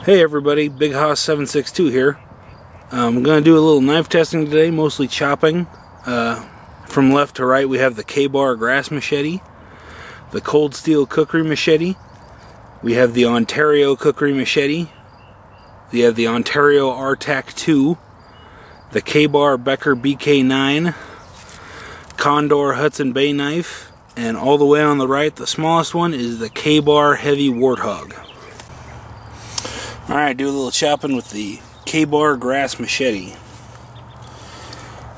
Hey everybody, Big Hoss 762 here. I'm going to do a little knife testing today, mostly chopping. From left to right we have the KaBar grass machete, the cold steel Kukri machete, we have the Ontario Kukri machete, we have the Ontario Rtak II, the KaBar Becker BK9, Condor Hudson Bay knife, and all the way on the right, the smallest one, is the KaBar Heavy Warthog. Alright, do a little chopping with the KaBar grass machete.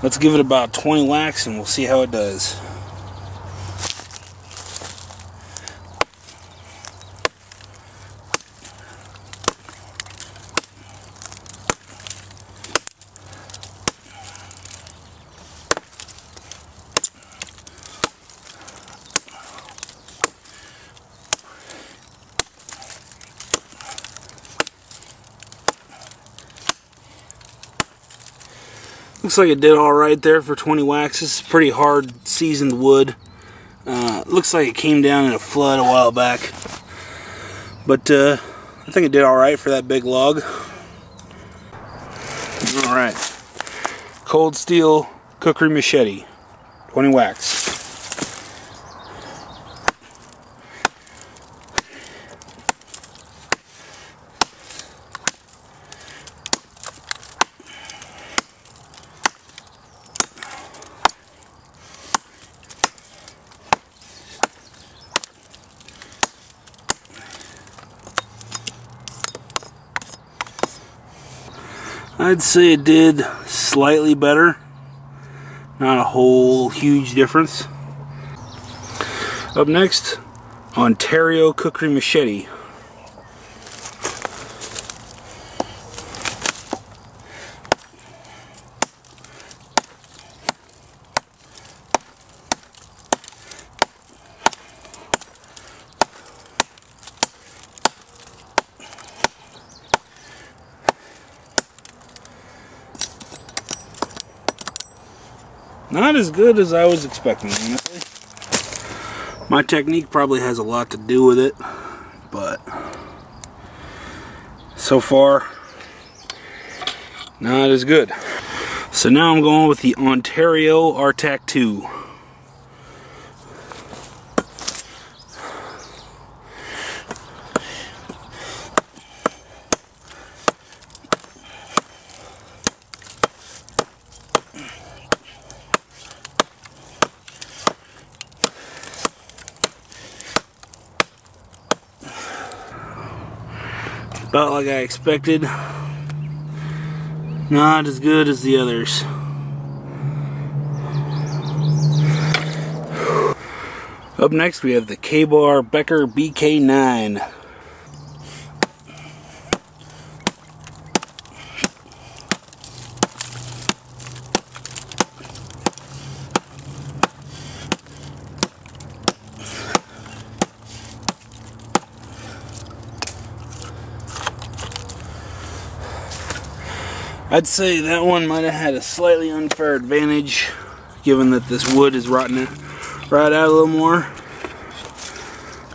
Let's give it about 20 whacks and we'll see how it does. Looks like it did alright there for 20 whacks. This is pretty hard seasoned wood. Looks like it came down in a flood a while back. But I think it did alright for that big log. Alright. Cold steel Kukri machete. 20 whacks. I'd say it did slightly better. Not a whole huge difference. Up next, Ontario Kukri machete. Not as good as I was expecting, honestly. My technique probably has a lot to do with it, but so far, not as good. So now I'm going with the Ontario Rtak II. About like I expected. Not as good as the others. Up next we have the KaBar Becker BK9. I'd say that one might have had a slightly unfair advantage, given that this wood is rotting right out a little more.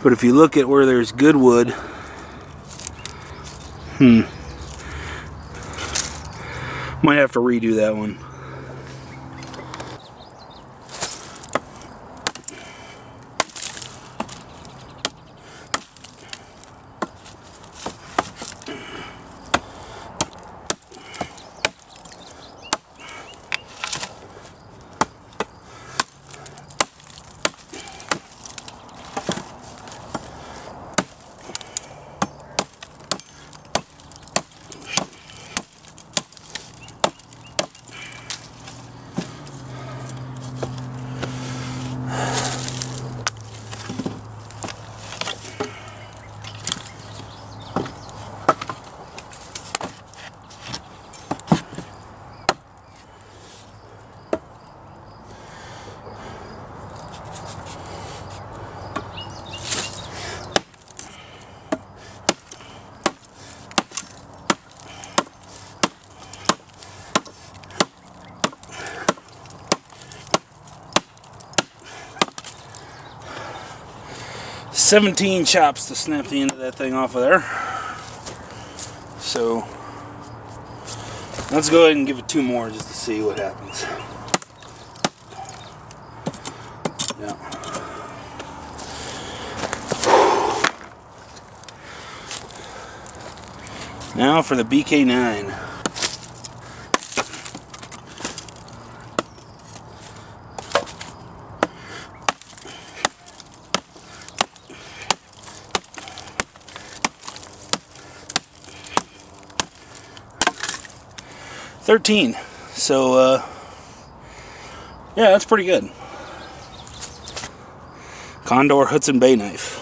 But if you look at where there's good wood, might have to redo that one. "17 chops to snap the end of that thing off of there. So let's go ahead and give it 2 more just to see what happens. Yeah. Now for the BK9. $13. So yeah, that's pretty good. Condor Hudson Bay knife.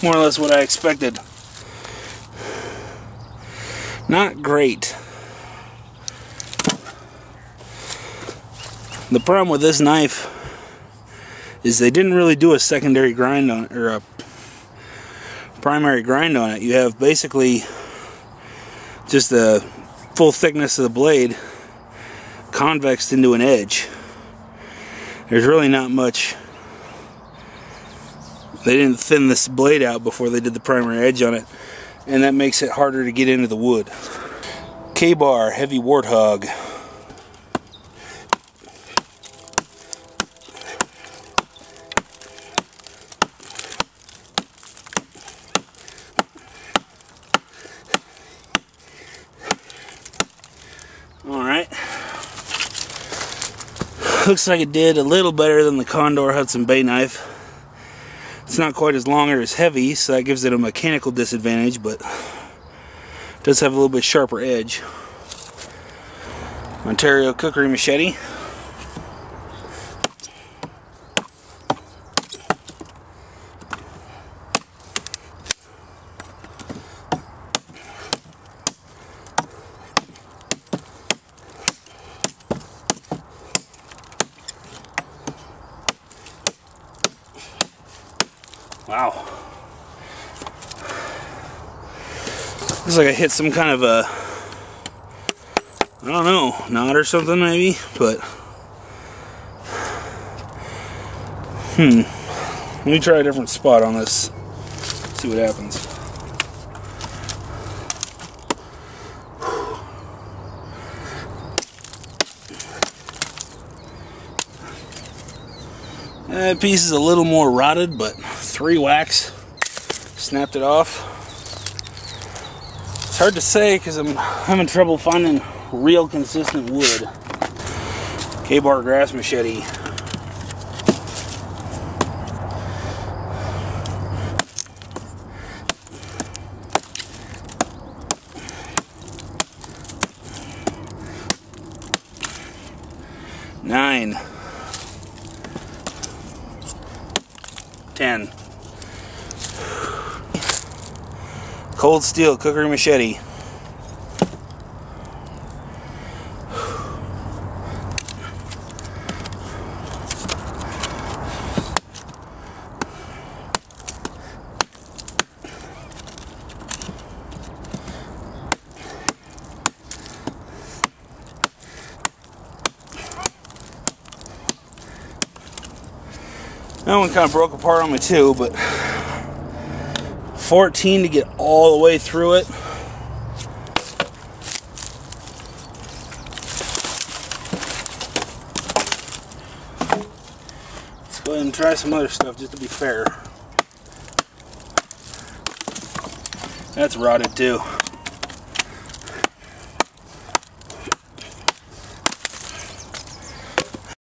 More or less what I expected. Not great. The problem with this knife is they didn't really do a secondary grind on it, or a primary grind on it. You have basically just the full thickness of the blade convexed into an edge. There's really not much. They didn't thin this blade out before they did the primary edge on it, and that makes it harder to get into the wood. KaBar heavy Warthog. Alright. Looks like it did a little better than the Condor Hudson Bay knife. It's not quite as long or as heavy, so that gives it a mechanical disadvantage, but it does have a little bit sharper edge. Ontario Kukri machete. Wow. Looks like I hit some kind of a, I don't know, knot or something maybe, but let me try a different spot on this, see what happens. That piece is a little more rotted, but 3 whacks snapped it off. It's hard to say because I'm having trouble finding real consistent wood. KaBar grass machete. $9. $10. Cold steel Kukri machete. That one kind of broke apart on me too, but 14 to get all the way through it. Let's go ahead and try some other stuff just to be fair. That's rotted too.